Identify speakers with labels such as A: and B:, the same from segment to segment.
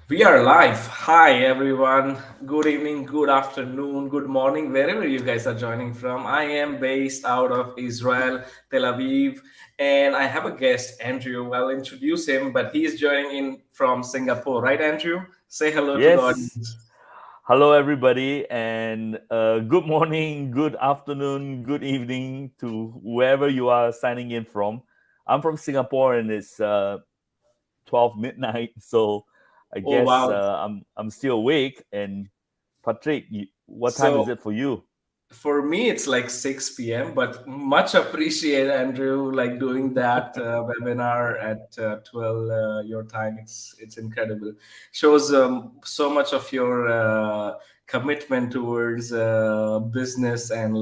A: We are live. Hi, everyone. Good evening, good afternoon, good morning, wherever you guys are joining from. I am based out of Israel, Tel Aviv, and I have a guest, Andrew. I'll introduce him, but he is joining in from Singapore, right, Andrew? Say hello to the
B: Yes.
A: audience.
B: Hello, everybody, and good morning, good afternoon, good evening to wherever you are signing in from. I'm from Singapore, and it's 12 midnight, so I
A: Oh,
B: guess
A: wow.
B: I'm still awake. And Patrick, what time is
A: So,
B: it for you?
A: for me, it's like 6 p.m., but much appreciate Andrew like doing that webinar at 12 your time. It's incredible. Shows so much of your commitment towards business and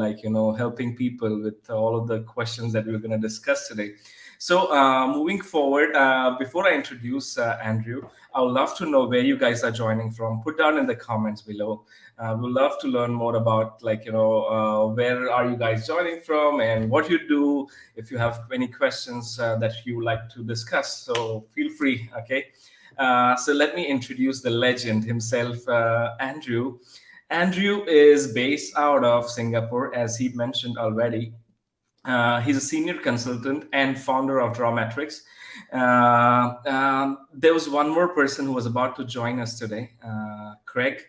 A: helping people with all of the questions that we're going to discuss today. So moving forward, before I introduce Andrew, I would love to know where you guys are joining from. Put down in the comments below. We'd love to learn more about where are you guys joining from and what you do. If you have any questions that you would like to discuss, so feel free. Okay. So let me introduce the legend himself, Andrew. Andrew is based out of Singapore, as he mentioned already. He's a senior consultant and founder of Drawmetrics. There was one more person who was about to join us today, Craig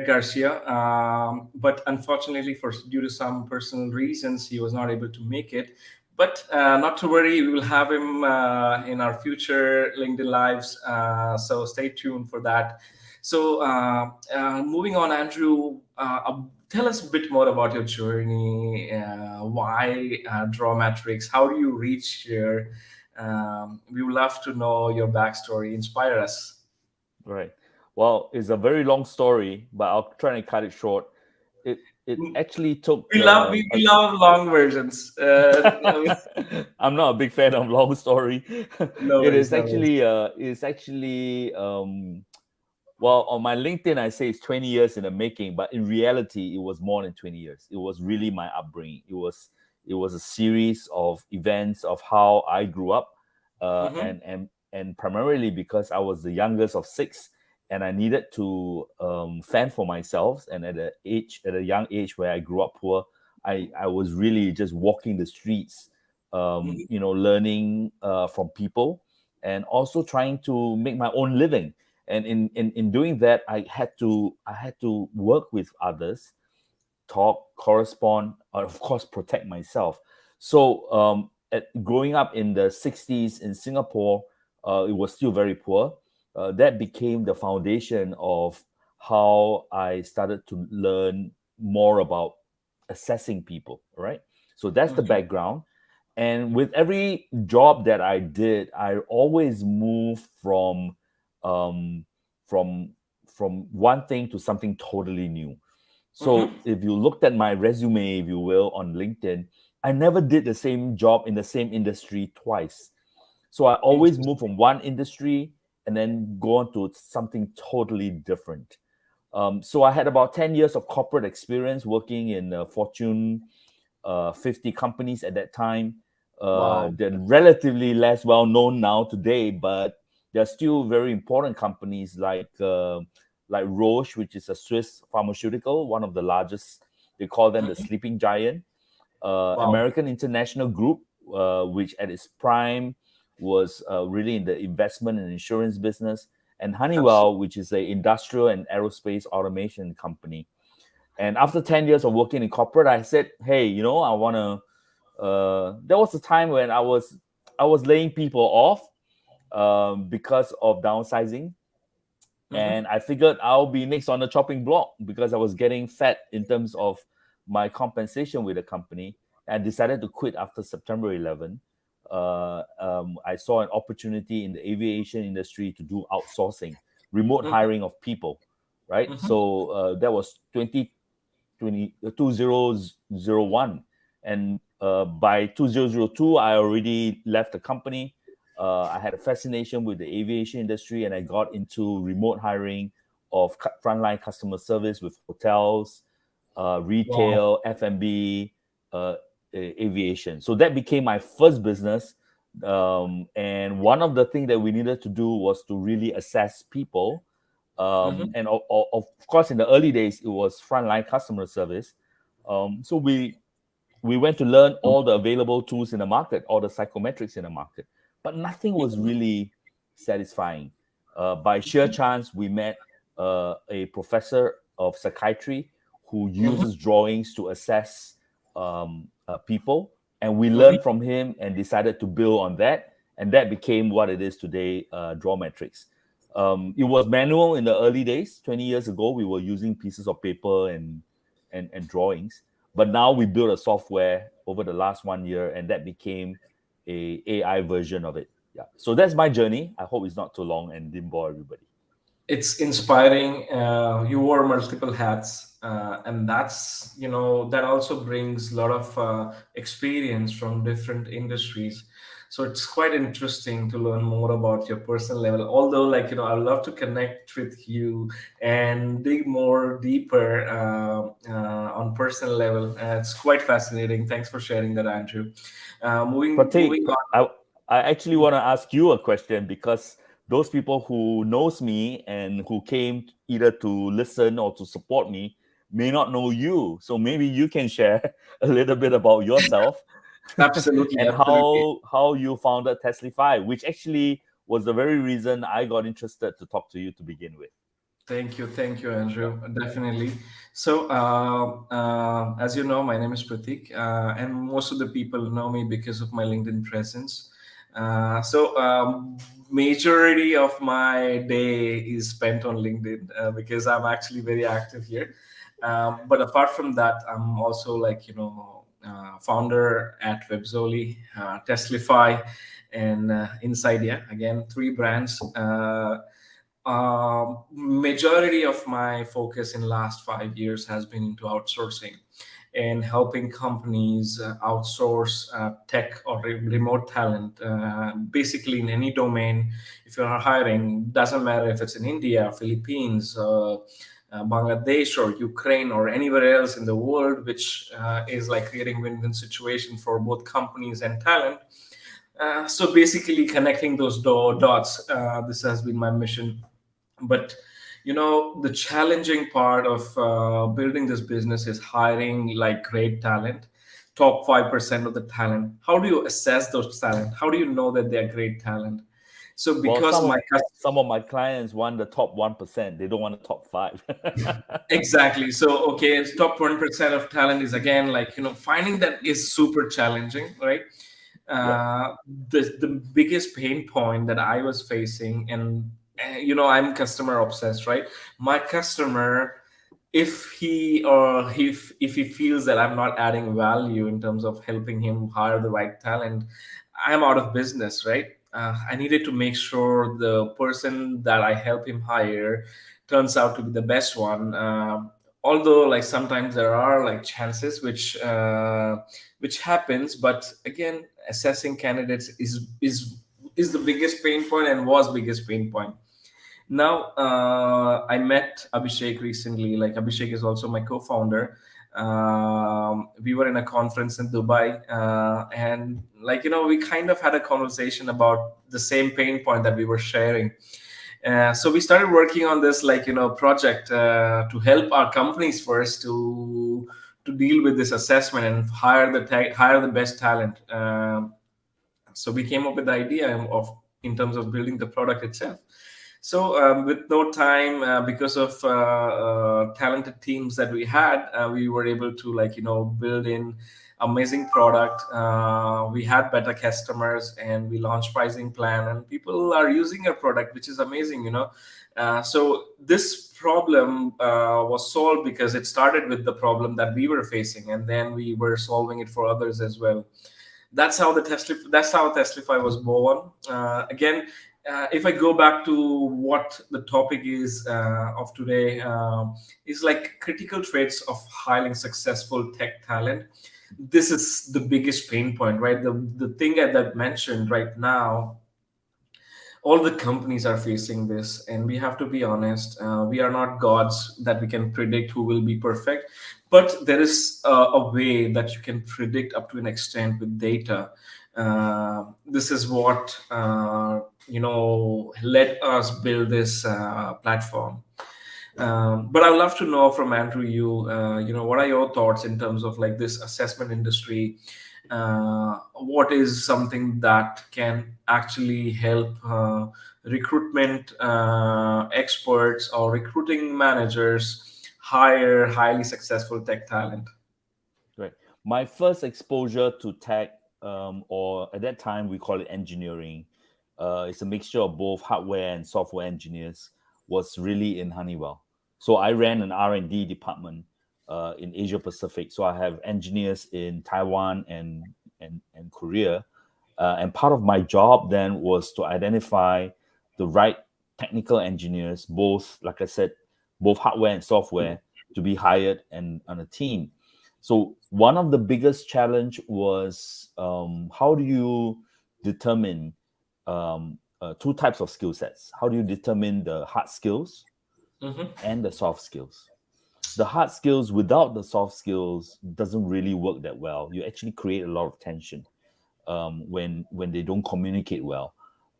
A: Garcia, but unfortunately, for due to some personal reasons, he was not able to make it. But not to worry, we will have him in our future LinkedIn lives. So stay tuned for that. So moving on, Andrew, tell us a bit more about your journey. Why Drawmetrics? How do you reach here? We would love to know your backstory. Inspire us.
B: Right. Well, it's a very long story, but I'll try and cut it short. It
A: Mm,
B: actually took
A: We love we love long versions.
B: I'm not a big fan of long story.
A: No
B: It
A: worries,
B: is
A: no worries.
B: actually well, on my LinkedIn I say it's 20 years in the making, but in reality it was more than 20 years. It was really my upbringing. It was a series of events of how I grew up,
A: Mm-hmm.
B: and primarily because I was the youngest of six, and I needed to fend for myself. And at a young age where I grew up poor, I was really just walking the streets,
A: Mm-hmm.
B: learning from people, and also trying to make my own living. And in doing that, I had to work with others, talk, correspond, of course, protect myself. So, growing up in the 60s in Singapore, it was still very poor. That became the foundation of how I started to learn more about assessing people, right? So that's the
A: Mm-hmm.
B: background. And with every job that I did, I always moved um, from from one thing to something totally new.
A: Mm-hmm.
B: So if you looked at my resume, if you will, on LinkedIn, I never did the same job in the same industry twice. So I always move
A: Interesting.
B: from one industry and then go on to something totally different. So I had about 10 years of corporate experience working in Fortune 50 companies at that time.
A: Wow.
B: They're relatively less well known now today, but they're still very important companies like Roche, which is a Swiss pharmaceutical, one of the largest. They call them the
A: Mhm.
B: sleeping giant.
A: Wow.
B: American International Group, which at its prime was really in the investment and insurance business, and
A: Absolutely.
B: Honeywell, which is a industrial and aerospace automation company. And after 10 years of working in corporate, I said, hey, I want to. There was a time when I was laying people off because of downsizing,
A: Mm-hmm.
B: and I figured I'll be next on the chopping block because I was getting fat in terms of my compensation with the company. I decided to quit after September 11. I saw an opportunity in the aviation industry to do outsourcing, remote
A: Mm-hmm.
B: hiring of people, right?
A: Mm-hmm.
B: So that was 2001, and by 2002 I already left the company. I had a fascination with the aviation industry, and I got into remote hiring of frontline customer service with hotels,
A: Wow.
B: retail, F&B, aviation. So that became my first business. And one of the things that we needed to do was to really assess people,
A: Mm-hmm.
B: And of course, in the early days, it was frontline customer service. So we went to learn all the available tools in the market, all the psychometrics in the market, but nothing was really satisfying. By sheer chance, we met a professor of psychiatry who
A: Mm-hmm.
B: uses drawings to assess people, and we
A: Mm-hmm.
B: learned from him and decided to build on that, and that became what it is today, Draw Metrics. It was manual in the early days. 20 years ago, we were using pieces of paper and drawings, but now we built a software over the last 1 year, and that became a AI version of it. Yeah. So that's my journey. I hope it's not too long and didn't bore everybody.
A: It's inspiring. You wore multiple hats, and that's, that also brings a lot of experience from different industries. So it's quite interesting to learn more about your personal level. Although, like, I would love to connect with you and dig more deeper on personal level. It's quite fascinating. Thanks for sharing that, Andrew.
B: Pratik,
A: Moving on.
B: I actually want to ask you a question, because those people who knows me and who came either to listen or to support me may not know you. So maybe you can share a little bit about yourself
A: Absolutely,
B: and
A: absolutely.
B: how you founded Testlify, which actually was the very reason I got interested to talk to you to begin with.
A: Thank you,
B: Yeah.
A: Andrew. Definitely. So, as you know, my name is Pratik, and most of the people know me because of my LinkedIn presence. Majority of my day is spent on LinkedIn because I'm actually very active here. But apart from that, I'm also, like, founder at Webzoli, Testlify, and Insidia. Again, three brands. Majority of my focus in last 5 years has been into outsourcing and helping companies outsource tech or remote talent, basically in any domain. If you're hiring, doesn't matter if it's in India, Philippines, Bangladesh, or Ukraine, or anywhere else in the world, which is like creating win-win situation for both companies and talent. So basically connecting those dots, this has been my mission. But the challenging part of building this business is hiring like great talent, top 5% of the talent. How do you assess those talent? How do you know that they're great talent? So
B: Well,
A: because my
B: some of my clients want the top 1%. They don't want the top five.
A: exactly. So okay, it's top 1% of talent is, again, like, finding that is super challenging, right?
B: Yeah.
A: uh, the biggest pain point that I was facing, and I'm customer obsessed, right? My customer, if he feels that I'm not adding value in terms of helping him hire the right talent, I'm out of business, right? I needed to make sure the person that I help him hire turns out to be the best one. Although, like, sometimes there are like chances which happens, but again, assessing candidates is the biggest pain point and was biggest pain point. Now, I met Abhishek recently. Like, Abhishek is also my co-founder. We were in a conference in Dubai, and, like, we kind of had a conversation about the same pain point that we were sharing. So we started working on this, like, project to help our companies first to deal with this assessment and hire the best talent. So we came up with the idea of, in terms of building the product itself. So with no time, because of talented teams that we had, we were able to, like, build in amazing product. We had better customers, and we launched pricing plan, and people are using our product, which is amazing. So this problem was solved because it started with the problem that we were facing, and then we were solving it for others as well. That's how Testlify was born. Again, if I go back to what the topic is of today, is like critical traits of highly successful tech talent. This is the biggest pain point, right? The thing that mentioned right now, all the companies are facing this, and we have to be honest. We are not gods that we can predict who will be perfect, but there is a way that you can predict up to an extent with data. This is what let us build this platform. But I would love to know from Andrew, what are your thoughts in terms of like this assessment industry? What is something that can actually help recruitment experts or recruiting managers hire highly successful tech talent?
B: Right. My first exposure to tech, or at that time we call it engineering, it's a mixture of both hardware and software engineers, was really in Honeywell. So I ran an R&D department in Asia Pacific. So I have engineers in Taiwan and Korea. And part of my job then was to identify the right technical engineers, both, like I said, both hardware and software, to be hired and on a team. So one of the biggest challenge was, how do you determine two types of skill sets? How do you determine the hard skills
A: Mm-hmm.
B: and the soft skills? The hard skills without the soft skills doesn't really work that well. You actually create a lot of tension when they don't communicate well.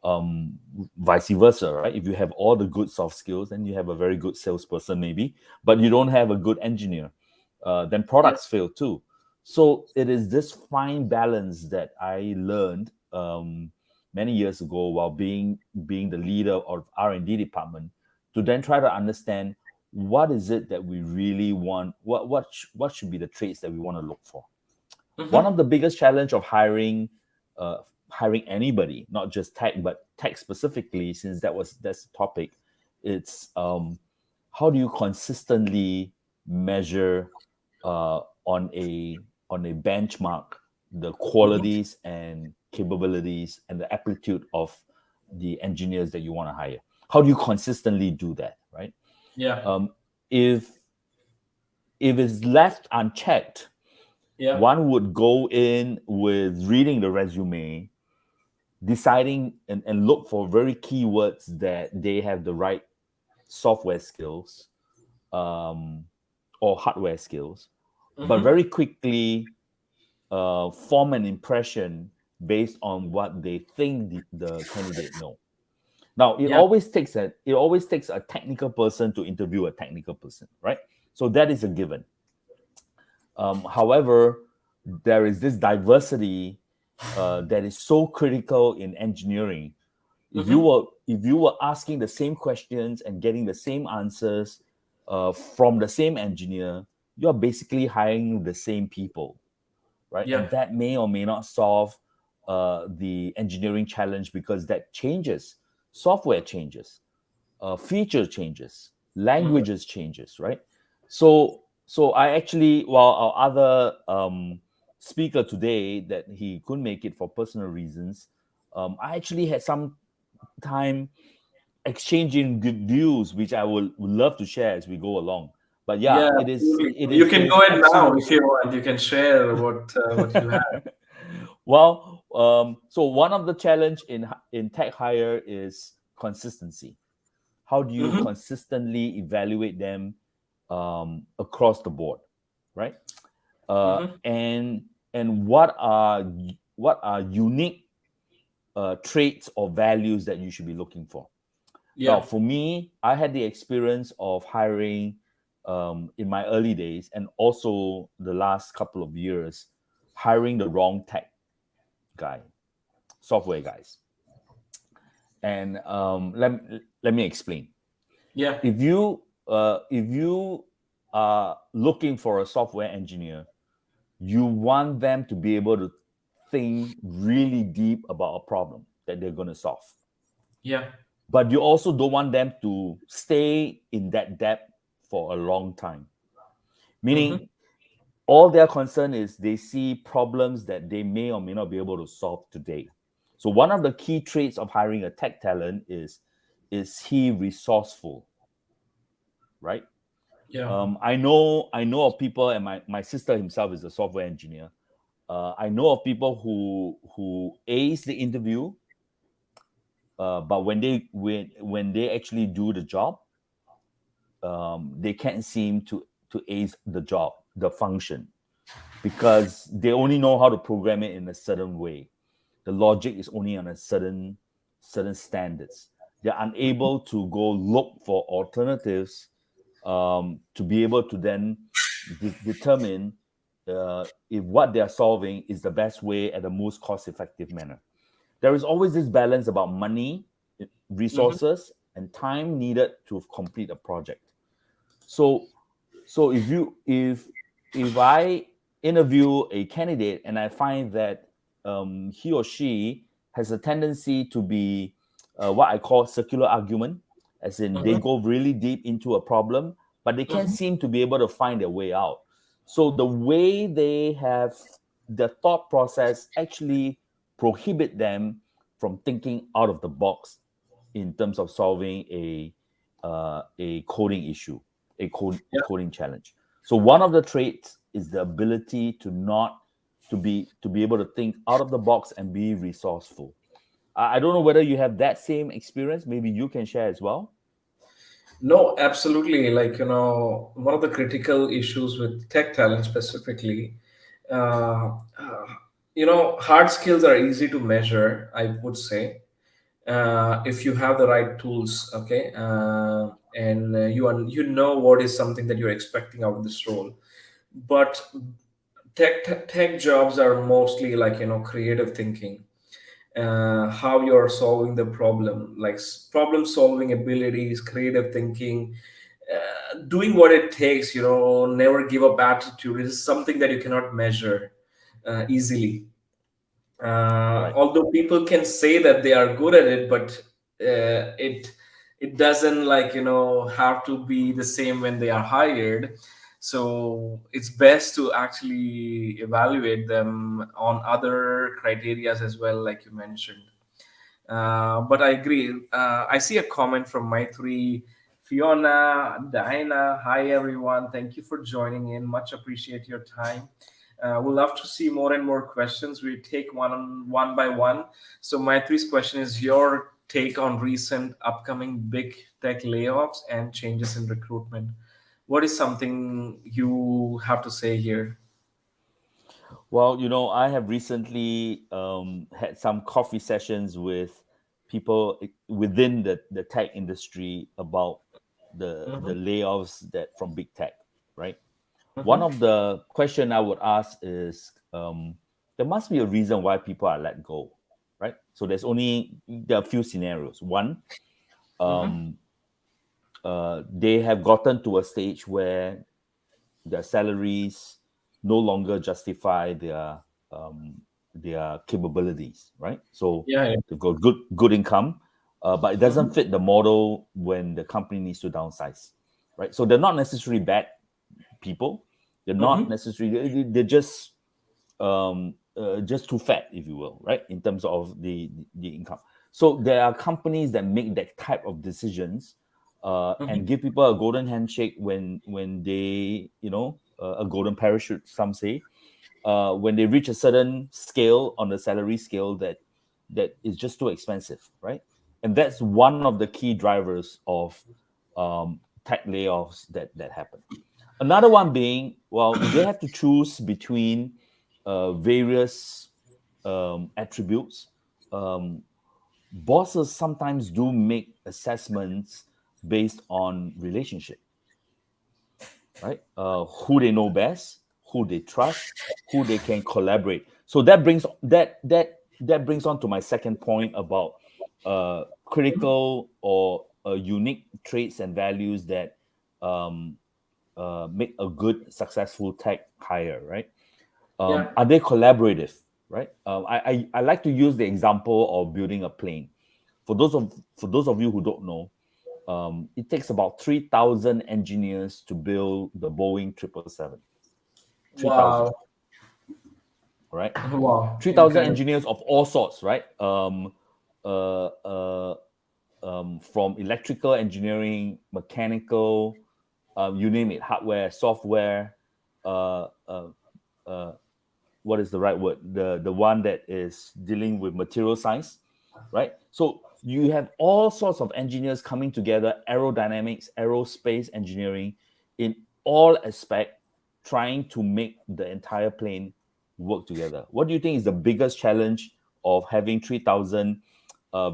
B: Um, Vice versa, right? If you have all the good soft skills, then you have a very good salesperson, maybe, but you don't have a good engineer, then
A: Yeah.
B: products fail too. So it is this fine balance that I learned many years ago while being the leader of R&D department, to then try to understand what is it that we really want, what should be the traits that we want to look for. One
A: Mm-hmm.
B: of the biggest challenge of uh, hiring anybody, not just tech, but tech specifically, since that's the topic, it's how do you consistently measure on a benchmark the
A: Mm-hmm.
B: qualities and capabilities and the aptitude of the engineers that you want to hire? How do you consistently do that, right?
A: Yeah.
B: Um, if if it's left unchecked,
A: Yeah.
B: one would go in with reading the resume, deciding and look for very keywords that they have the right software skills, um, or hardware skills, but
A: Mm-hmm.
B: very quickly form an impression based on what they think the candidate know. Now,
A: Yeah.
B: it always takes a technical person to interview a technical person, right? So that is a given. However, there is this diversity that is so critical in engineering.
A: Mm-hmm.
B: If you were asking the same questions and getting the same answers from the same engineer, you're basically hiring the same people, right?
A: Yeah.
B: And that may or may not solve the engineering challenge, because that changes, software changes, feature changes,
A: Mm-hmm.
B: languages changes, right? So I actually, while our other speaker today that he couldn't make it for personal reasons, I actually had some time exchanging good views, which I would love to share as we go along. But yeah,
A: Yeah, absolutely. You
B: it
A: can
B: is
A: go ahead now
B: absolutely.
A: if you want. You can share what you have.
B: Well, so one of the challenge in tech hire is consistency. How do you
A: Mm-hmm.
B: consistently evaluate them across the board, right?
A: Mm-hmm.
B: And what are unique traits or values that you should be looking for? Now,
A: Yeah.
B: for me, I had the experience of hiring in my early days, and also the last couple of years, hiring the wrong tech guy, software guys. And let me explain.
A: Yeah.
B: If you are looking for a software engineer, you want them to be able to think really deep about a problem that they're going to solve.
A: Yeah.
B: But you also don't want them to stay in that depth for a long time.
A: Mm-hmm.
B: Meaning, all their concern is they see problems that they may or may not be able to solve today. So one of the key traits of hiring a tech talent is he resourceful, right?
A: Yeah.
B: I know of people, and my sister himself is a software engineer. I know of people who ace the interview, but when they actually do the job, they can't seem to ace the job, the function, because they only know how to program it in a certain way. The logic is only on a certain standards. They're unable to go look for alternatives to be able to then determine if what they are solving is the best way at the most cost-effective manner. There is always this balance about money,
A: Mm-hmm.
B: resources, and time needed to complete a project. So, so if I interview a candidate and I find that he or she has a tendency to be what I call circular argument, as in they
A: Mm-hmm.
B: go really deep into a problem, but they can't seem to be able to find their way out. So the way they have the thought process actually prohibit them from thinking out of the box in terms of solving a coding issue, a
A: Yeah.
B: coding challenge. So one of the traits is the ability to not to be able to think out of the box and be resourceful. I don't know whether you have that same experience. Maybe you can share as well.
A: No, absolutely. Like, one of the critical issues with tech talent specifically, uh, uh, hard skills are easy to measure, I would say, if you have the right tools, okay, and you know what is something that you're expecting out of this role. But tech jobs are mostly like creative thinking, how you're solving the problem, like problem solving abilities, creative thinking, doing what it takes, never give up attitude is something that you cannot measure easily.
B: Right.
A: Although people can say that they are good at it, but it doesn't like have to be the same when they are hired. So it's best to actually evaluate them on other criterias as well, like you mentioned. But I agree. I see a comment from my three. Fiona, Diana, hi everyone. Thank you for joining in. Much appreciate your time. We'll love to see more and more questions. We take one by one. So Maitri's question is your take on recent upcoming big tech layoffs and changes in recruitment. What is something you have to say here?
B: Well, I have recently had some coffee sessions with people within the tech industry about the
A: Mm-hmm.
B: layoffs that from big tech, right? One
A: Mm-hmm.
B: of the question I would ask is there must be a reason why people are let go, right? So there are a few scenarios. One,
A: Mm-hmm.
B: um, they have gotten to a stage where their salaries no longer justify um, their capabilities, right? So
A: Yeah, yeah.
B: they've got good income, but it doesn't
A: Mm-hmm.
B: fit the model when the company needs to downsize, right? So they're not necessarily bad people. They're not
A: Mm-hmm.
B: necessarily. They're just too fat, if you will, right? In terms of the income. So there are companies that make that type of decisions
A: Mm-hmm.
B: and give people a golden handshake when they, a golden parachute, some say, when they reach a certain scale on the salary scale that is just too expensive, right? And that's one of the key drivers of tech layoffs that happen. Another one being, well, if they have to choose between various attributes, um, bosses sometimes do make assessments based on relationship, right? Who they know best, who they trust, who they can collaborate. So that brings on to my second point about critical or unique traits and values that um, make a good successful tech hire, right?
A: Yeah.
B: Are they collaborative, right? I like to use the example of building a plane. For those of you who don't know, it takes about 3,000 engineers to build the Boeing 777. 3,000,
A: Wow.
B: right?
A: Wow.
B: 3,000
A: Incredible.
B: engineers of all sorts, right? Uh, uh, from electrical engineering, mechanical, you name it, hardware, software, uh, uh, uh, what is the right word? The one that is dealing with material science, right? So you have all sorts of engineers coming together, aerodynamics, aerospace engineering, in all aspect, trying to make the entire plane work together. What do you think is the biggest challenge of having 3,000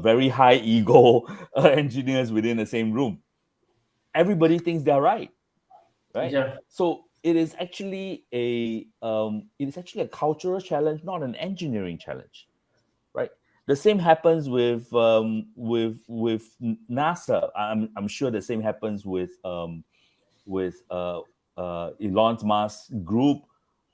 B: very high ego engineers within the same room. Everybody thinks they're right?
A: Yeah.
B: So it is actually a cultural challenge, not an engineering challenge, right? The same happens with NASA. I'm sure the same happens with Elon Musk's group,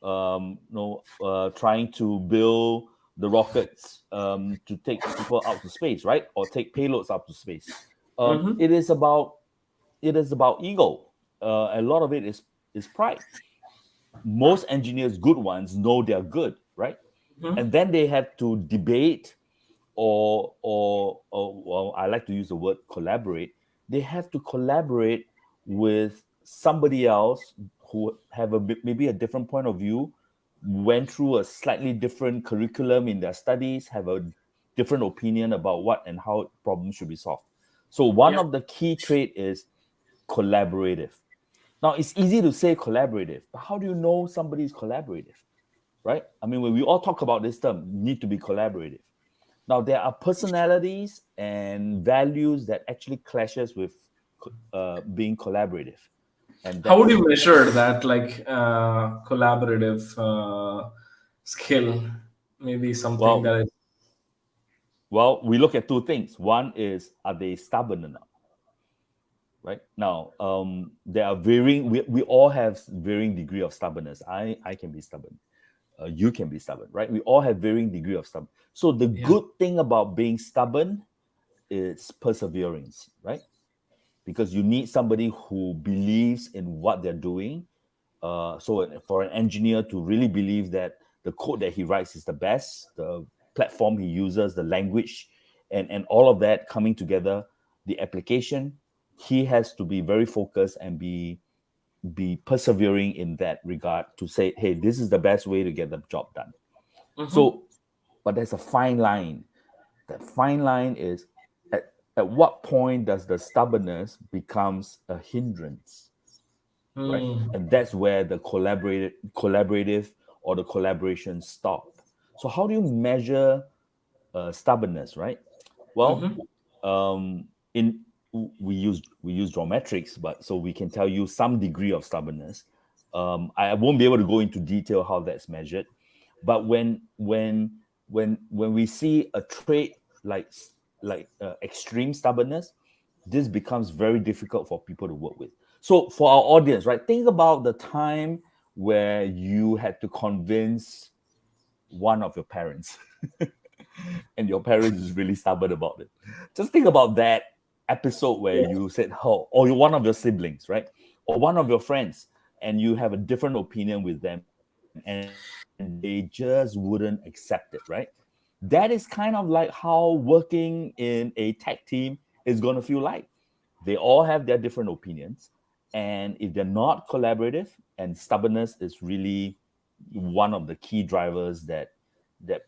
B: trying to build the rockets to take people out to space, right, or take payloads up to space.
A: Mm-hmm.
B: It is about ego. A lot of it is pride. Most engineers, good ones, know they're good, right?
A: Mm-hmm.
B: And then they have to debate or well, I like to use the word collaborate. They have to collaborate with somebody else who have maybe a different point of view, went through a slightly different curriculum in their studies, have a different opinion about what and how problems should be solved. So one
A: Yeah.
B: of the key trait is collaborative. Now it's easy to say collaborative, but how do you know somebody is collaborative, right? I mean, when we all talk about this term, need to be collaborative. Now there are personalities and values that actually clashes with being collaborative, and
A: How would
B: that's
A: you measure that, like collaborative skill? Maybe something
B: well,
A: that is.
B: we look at two things. One is, are they stubborn enough? Right now, there are varying. We all have varying degree of stubbornness. I can be stubborn. You can be stubborn, right? We all have varying degree of stubborn. So the
A: Yeah.
B: good thing about being stubborn is perseverance, right? Because you need somebody who believes in what they're doing. So for an engineer to really believe that the code that he writes is the best, the platform he uses, the language, and all of that coming together, the application, he has to be very focused and be persevering in that regard to say, hey, this is the best way to get the job done.
A: Mm-hmm.
B: So, but there's a fine line. That fine line is, at what point does the stubbornness becomes a hindrance, right?
A: Mm.
B: And that's where the collaborative or the collaboration stop. So how do you measure stubbornness, right? Well,
A: Mm-hmm.
B: in we use geometrics, but so we can tell you some degree of stubbornness. I won't be able to go into detail how that's measured, but when we see a trait like extreme stubbornness, this becomes very difficult for people to work with. So for our audience, right, think about the time where you had to convince one of your parents and your parents is really stubborn about it. Just think about that episode where you said, oh, or you're one of your siblings, right? Or one of your friends, and you have a different opinion with them, and they just wouldn't accept it, right? That is kind of like how working in a tech team is going to feel like. They all have their different opinions. And if they're not collaborative, and stubbornness is really one of the key drivers that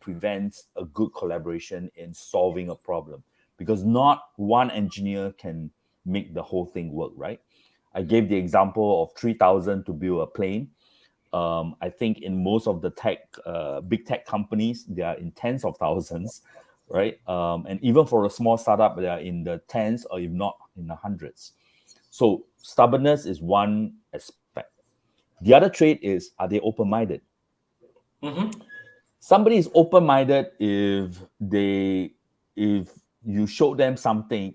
B: prevents a good collaboration in solving a problem, because not one engineer can make the whole thing work, right? I gave the example of 3,000 to build a plane. I think in most of the big tech companies, they are in tens of thousands, right? And even for a small startup, they are in the tens or if not in the hundreds. So stubbornness is one aspect. The other trait is, are they open-minded?
A: Mm-hmm.
B: Somebody is open-minded if you show them something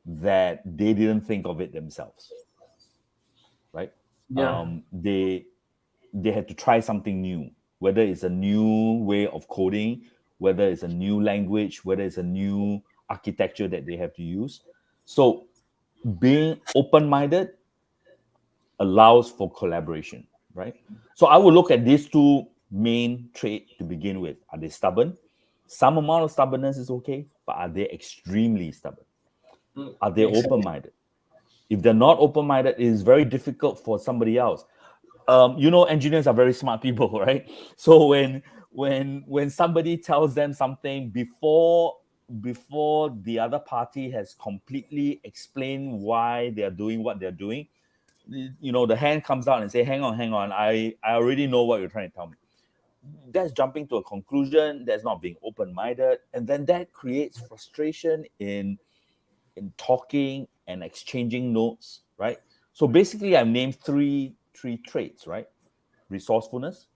B: that they didn't think of it themselves, right?
A: Yeah.
B: They had to try something new, whether it's a new way of coding, whether it's a new language, whether it's a new architecture that they have to use. So being open-minded allows for collaboration, right? So I would look at these two main traits to begin with. Are they stubborn? Some amount of stubbornness is okay, but are they extremely stubborn?
A: Mm.
B: Are they
A: Makes sense.
B: open-minded? If they're not open-minded, it is very difficult for somebody else. Engineers are very smart people, right? So when somebody tells them something before the other party has completely explained why they're doing what they're doing, the hand comes out and say, hang on, I already know what you're trying to tell me. that's jumping to a conclusion, that's not being open-minded, and then that creates frustration in talking and exchanging notes, right? So basically, I've named three traits, right? Resourcefulness,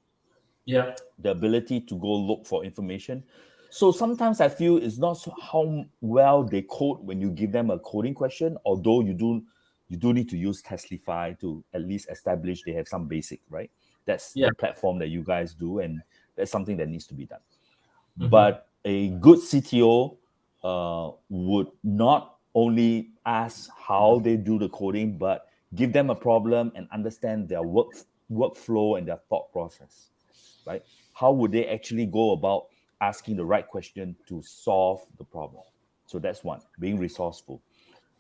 A: Yeah.
B: the ability to go look for information. So sometimes I feel it's not so how well they code when you give them a coding question, although you do need to use Testlify to at least establish they have some basic, right? That's
A: Yeah.
B: the platform that you guys do, and that's something that needs to be done.
A: Mm-hmm.
B: But a good CTO would not only ask how they do the coding, but give them a problem and understand their workflow and their thought process, right? How would they actually go about asking the right question to solve the problem? So that's one, being resourceful,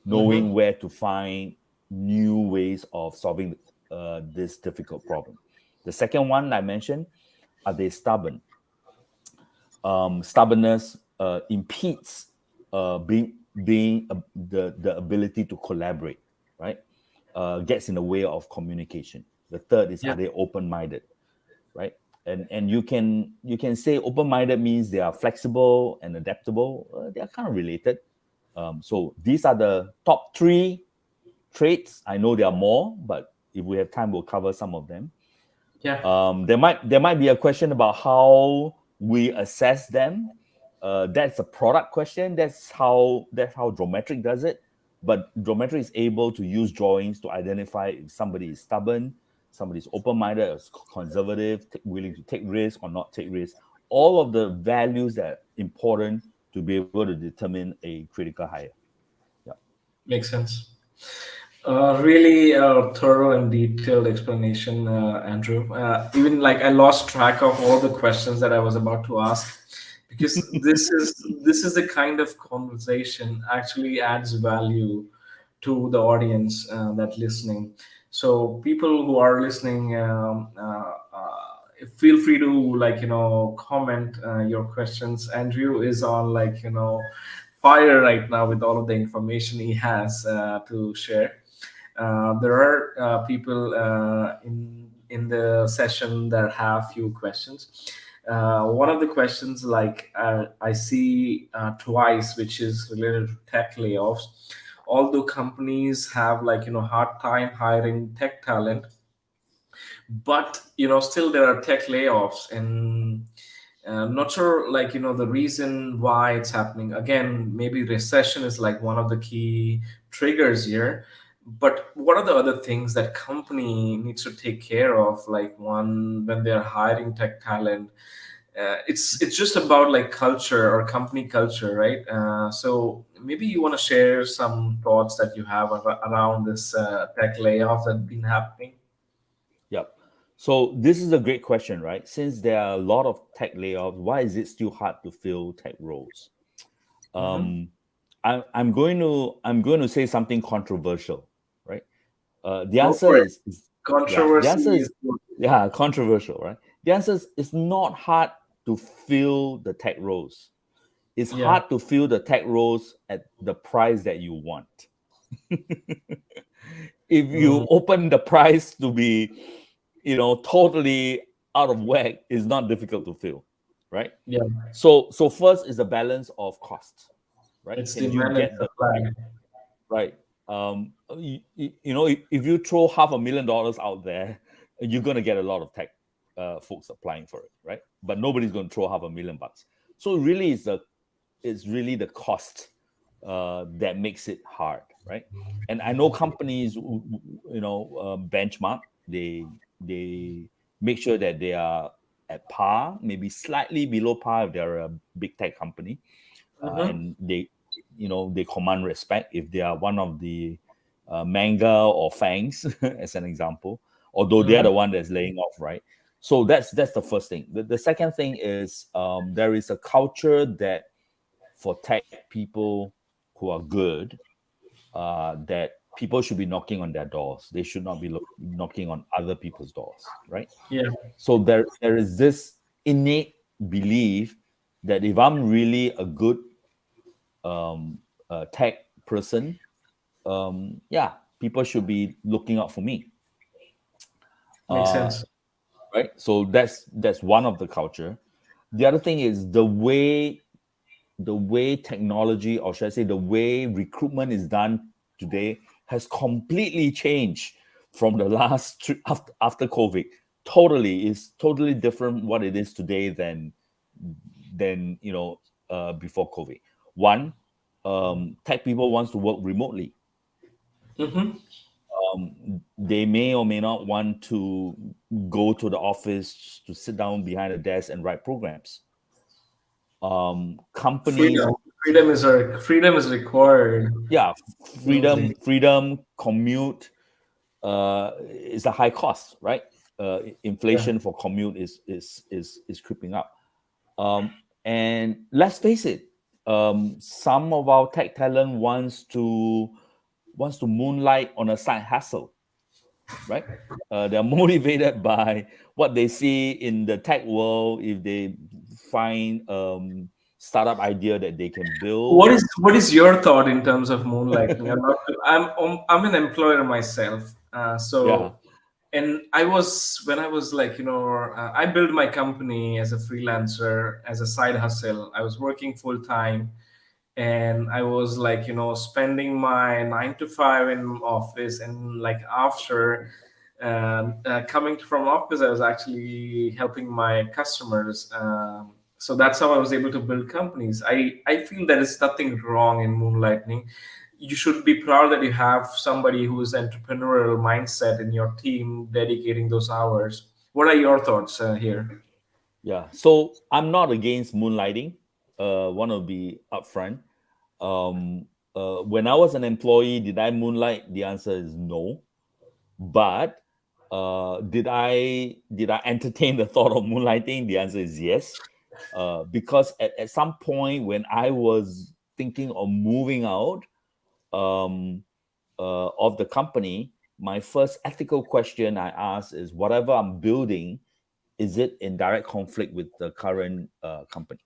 B: knowing
A: Mm-hmm.
B: where to find new ways of solving this difficult problem. The second one I mentioned, are they stubborn? Stubbornness impedes the ability to collaborate, right? Gets in the way of communication. The third is,
A: Yeah.
B: are they open-minded, right? And you can say open-minded means they are flexible and adaptable. They are kind of related. So these are the top three traits. I know there are more, but if we have time, we'll cover some of them.
A: Yeah.
B: There might be a question about how we assess them. That's a product question. That's how Geometric does it. But Geometric is able to use drawings to identify if somebody is stubborn, somebody is open-minded, or conservative, willing to take risk or not take risk. All of the values that are important to be able to determine a critical hire. Yeah.
A: Makes sense. Really thorough and detailed explanation, Andrew. Even like I lost track of all the questions that I was about to ask, because this is the kind of conversation actually adds value to the audience that listening. So people who are listening, feel free to comment your questions. Andrew is on fire right now with all of the information he has to share. There are people in the session that have few questions. One of the questions I see twice, which is related to tech layoffs. Although companies have hard time hiring tech talent, but still there are tech layoffs, and I'm not sure the reason why it's happening. Again, maybe recession is like one of the key triggers here, but what are the other things that company needs to take care of, like one when they're hiring tech talent? It's just about like culture or company culture, right? So maybe you want to share some thoughts that you have around this tech layoffs that have been happening.
B: Yep. So this is a great question, right? Since there are a lot of tech layoffs, why is it still hard to fill tech roles?
A: Mm-hmm.
B: Um, I'm going to say something controversial, right? The
A: Go
B: answer
A: for it.
B: is yeah. The
A: Controversy
B: answer
A: is
B: is
A: good.
B: yeah, controversial, right? The answer is it's not hard to fill the tech roles. It's
A: Yeah.
B: hard to fill the tech roles at the price that you want. If
A: Mm,
B: you open the price to be, totally out of whack, it's not difficult to fill, right?
A: yeah.
B: So first is the balance of cost, right?
A: It's
B: Can you
A: demand and
B: get the
A: supply.
B: right? If you throw $500,000 out there, you're gonna get a lot of tech folks applying for it, right? But nobody's gonna throw $500,000. So really, it's really the cost that makes it hard, right? And I know companies, benchmark. They make sure that they are at par, maybe slightly below par if they're a big tech company,
A: Mm-hmm.
B: and they command respect if they are one of the manga or fangs, as an example. Although they are
A: Mm-hmm.
B: the one that's laying off, right? So that's the first thing. The second thing is there is a culture that for tech people who are good, that people should be knocking on their doors. They should not be knocking on other people's doors, right?
A: Yeah.
B: So there is this innate belief that if I'm really a good tech person, yeah, people should be looking out for me.
A: Makes
B: Uh,
A: sense.
B: right? So that's one of the culture. The other thing is the way technology, or should I say the way recruitment is done today, has completely changed from the after COVID. Totally, is totally different what it is today than before COVID. One, tech people wants to work remotely.
A: Mm-hmm.
B: They may or may not want to go to the office to sit down behind a desk and write programs. Companies,
A: Freedom. Freedom is required.
B: yeah, freedom,
A: Absolutely.
B: commute is a high cost, right?
A: Yeah.
B: Inflation for commute is creeping up. And let's face it, some of our tech talent wants to moonlight on a side hustle, right? They're motivated by what they see in the tech world. If they find startup idea that they can build,
A: What is your thought in terms of moonlighting? I'm an employer myself,
B: yeah,
A: so and I was when I was like I built my company as a freelancer as a side hustle. I was working full time, and I was like spending my 9 to 5 in office, and like after coming from office I was actually helping my customers. So that's how I was able to build companies. I feel there is nothing wrong in moonlighting. You should be proud that you have somebody who's entrepreneurial mindset in your team dedicating those hours. What are your thoughts here?
B: yeah. So I'm not against moonlighting. Want to be upfront. Um, when I was an employee, did I moonlight? The answer is no. But did I entertain the thought of moonlighting? The answer is yes. Because at some point when I was thinking of moving out um, of the company, my first ethical question I asked is, whatever I'm building, is it in direct conflict with the current company,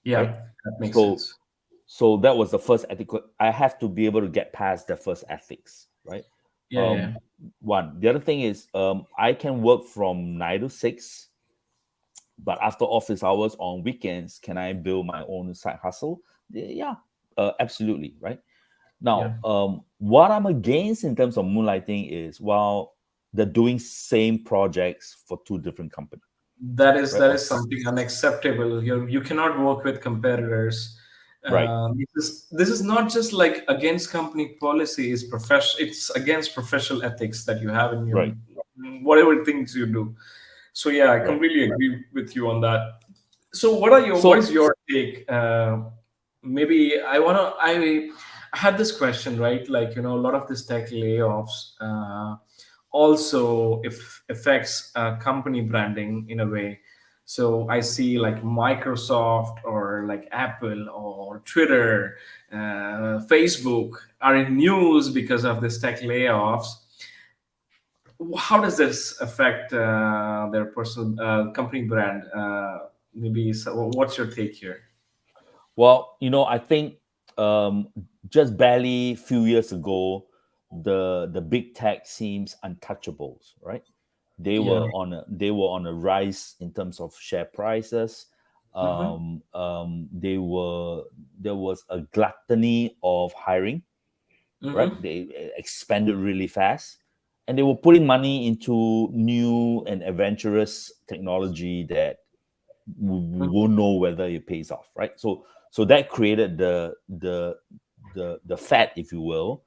A: Yeah,
B: right?
A: that makes
B: So
A: sense.
B: so that was the first ethical. I have to be able to get past the first ethics, right?
A: Yeah, yeah,
B: um One. The other thing is, I can work from 9 to 6, but after office hours on weekends, can I build my own side hustle? Yeah, absolutely, right?
A: yeah.
B: Now, what I'm against in terms of moonlighting is, while they're doing same projects for two different companies,
A: That is
B: right?
A: that is something unacceptable. You cannot work with competitors.
B: Right,
A: This is not just like against company policy. It's against professional ethics that you have in your
B: right,
A: whatever things you do. So yeah, I
B: right.
A: completely agree with you on that. So what is
B: So,
A: your take? Maybe I had this question, right? Like a lot of this tech layoffs also if affects company branding in a way. So I see like Microsoft or like Apple or Twitter, Facebook are in news because of this tech layoffs. How does this affect their personal company brand? Maybe what's your take here?
B: well, I think, um, just barely few years ago, the big tech seems untouchables, right?
A: Yeah.
B: They were on a rise in terms of share prices.
A: Mm-hmm.
B: They were There was a gluttony of hiring, right?
A: Mm-hmm.
B: They expanded really fast, and they were putting money into new and adventurous technology that we won't know whether it pays off, right? So that created the fat, if you will,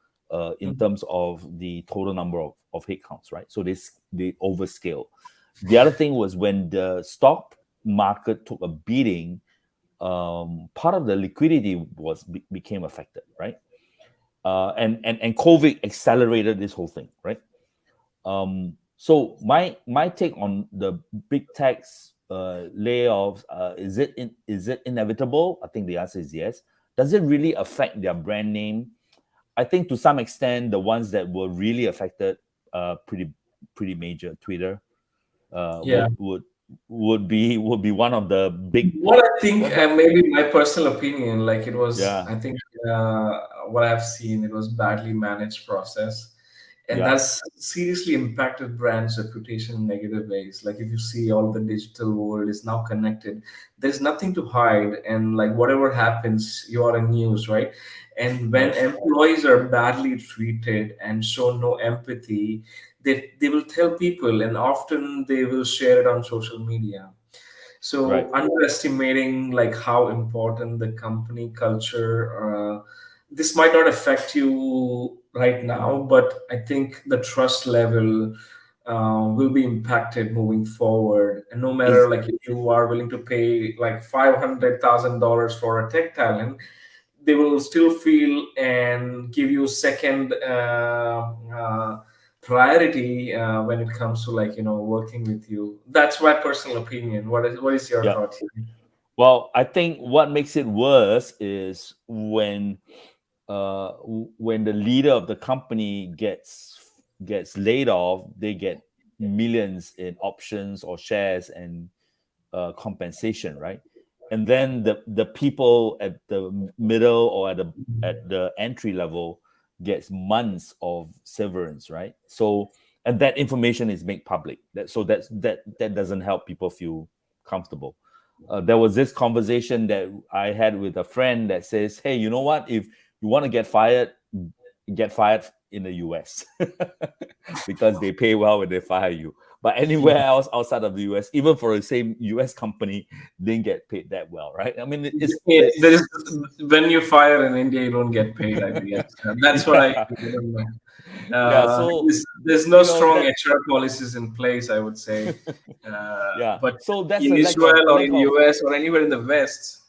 B: in
A: Mm-hmm.
B: terms of the total number of headcounts, right? So they overscale. The other thing was, when the stock market took a beating, part of the liquidity became affected, right? And COVID accelerated this whole thing, right? So my take on the big tech's layoffs, is it inevitable? I think the answer is yes. Does it really affect their brand name? I think to some extent, the ones that were really affected, pretty major. Twitter
A: Yeah.
B: would be one of the big.
A: What I think, maybe my personal opinion, I
B: Yeah,
A: think what I've seen, it was badly managed process. and
B: Yeah.
A: that's seriously impacted brands reputation in negative ways. Like if you see, all the digital world is now connected, there's nothing to hide, and like whatever happens, you are in news, right? And when
B: Right.
A: employees are badly treated and show no empathy, they will tell people, and often they will share it on social media.
B: Right.
A: So underestimating like how important the company culture, this might not affect you right now, but I think the trust level will be impacted moving forward. And no matter
B: Is
A: like if you are willing to pay like $500,000 for a tech talent, they will still feel and give you second priority when it comes to like working with you. That's my personal opinion. What is your
B: yeah.
A: thought here?
B: Well, I think what makes it worse is when the leader of the company gets laid off, they get millions in options or shares and compensation, right? And then the people at the middle or at the entry level gets months of severance, right? So, and that information is made public. That doesn't help people feel comfortable. There was this conversation that I had with a friend that says, "Hey, you know what? If you want to get fired in the US because they pay well when they fire you. But anywhere else outside of the US, even for the same US company, didn't get paid that well, right? I mean,
A: Yeah, there is,
B: it's
A: when you fire in India, you don't get paid, I guess. That's what I
B: yeah,
A: don't know.
B: yeah. So
A: There's no
B: you know
A: strong
B: that
A: HR policies in place, I would say.
B: yeah.
A: But
B: So that's
A: in
B: a
A: Israel or
B: lack
A: in
B: of
A: US or anywhere in the West,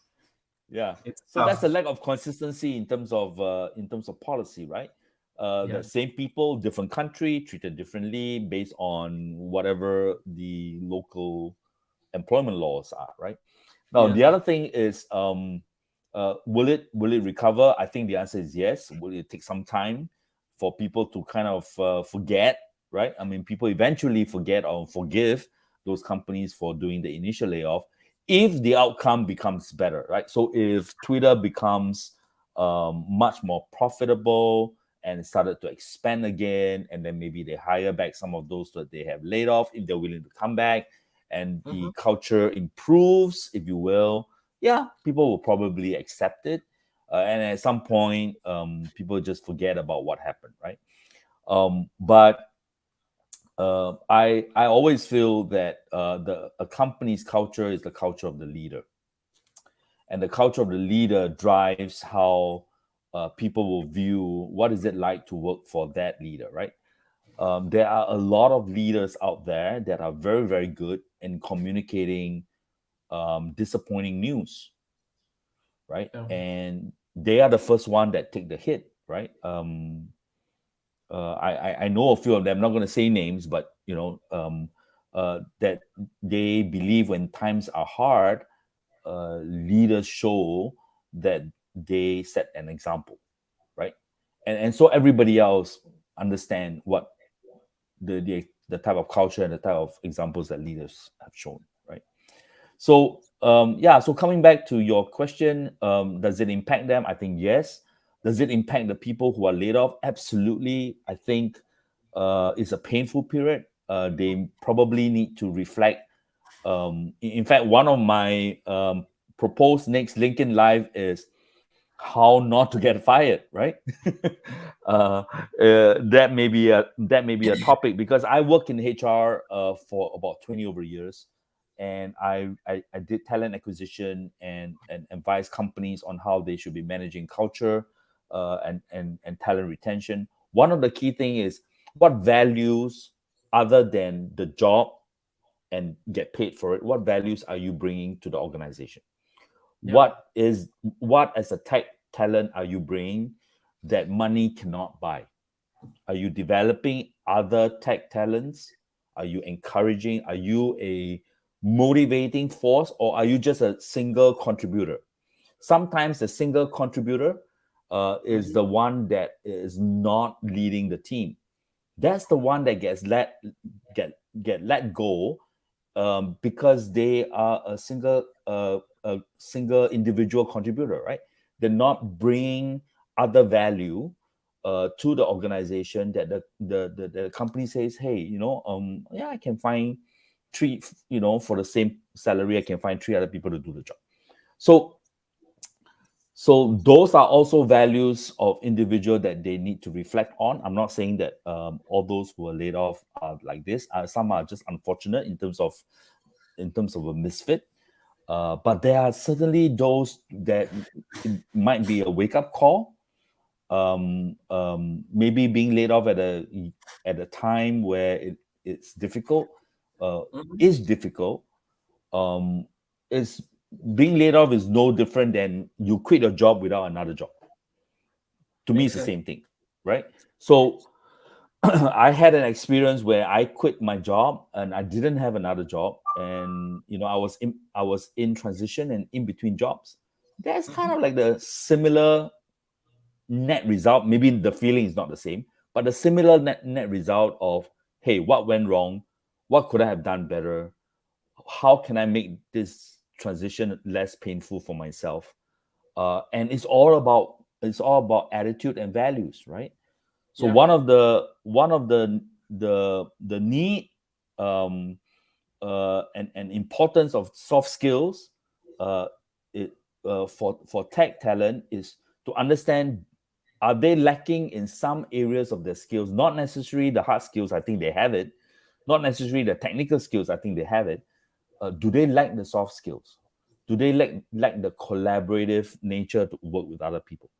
B: yeah.
A: it's
B: So that's a
A: tough.
B: lack of consistency in terms of policy, right?
A: Yeah.
B: The same people, different country, treated differently based on whatever the local employment laws are, right? Now,
A: Yeah.
B: the other thing is, will it recover? I think the answer is yes. Will it take some time for people to kind of forget, right? I mean, people eventually forget or forgive those companies for doing the initial layoff if the outcome becomes better, right? So if Twitter becomes much more profitable and started to expand again, and then maybe they hire back some of those that they have laid off if they're willing to come back, and
A: Mhm.
B: the culture improves, if you will, yeah, people will probably accept it. And at some point, people just forget about what happened, right? But I always feel that the a company's culture is the culture of the leader, and the culture of the leader drives how people will view what is it like to work for that leader, right? There are a lot of leaders out there that are very, very good in communicating disappointing news, right?
A: Yeah.
B: And they are the first one that take the hit, right? I know a few of them. I'm not going to say names, but that they believe when times are hard, leaders show that they set an example, right? And so everybody else understand what the type of culture and the type of examples that leaders have shown, right? So yeah, so coming back to your question, does it impact them? I think yes. Does it impact the people who are laid off? Absolutely. I think it's a painful period. They probably need to reflect. In fact, one of my proposed next LinkedIn Live is how not to get fired, right? That may be a topic because I work in HR for about 20 over years, and I did talent acquisition and advise companies on how they should be managing culture and talent retention. One of the key thing is what values other than the job and get paid for it. What values are you bringing to the organization?
A: Yeah.
B: What as a tech talent are you bringing that money cannot buy? Are you developing other tech talents? Are you encouraging? Are you a motivating force, or are you just a single contributor? Sometimes the single contributor is
A: Mhm.
B: the one that is not leading the team. That's the one that get get let go because they are a single individual contributor, right? They're not bringing other value to the organization that the company says, hey, yeah, I can find three, for the same salary, I can find three other people to do the job. So those are also values of individual that they need to reflect on. I'm not saying that all those who are laid off are like this. Some are just unfortunate in terms of a misfit. But there are certainly those that it might be a wake up call. Maybe being laid off at a time where it's difficult, uh,
A: Mhm.
B: is difficult. Um, is Being laid off is no different than you quit your job without another job. To me,
A: Makes
B: it's the
A: sense.
B: same thing, right? So I had an experience where I quit my job and I didn't have another job, and I was in transition and in between jobs. That's kind
A: Mhm.
B: of like the similar net result. Maybe the feeling is not the same, but the similar net result of, hey, what went wrong? What could I have done better? How can I make this transition less painful for myself? And it's all about attitude and values, right? So
A: Yeah.
B: one of the need, um, and importance of soft skills, uh, it, for tech talent, is to understand, are they lacking in some areas of their skills? Not necessarily the hard skills. I think they have it. Not necessarily the technical skills. I think they have it. Do they lack the soft skills? Do they lack the collaborative nature to work with other people?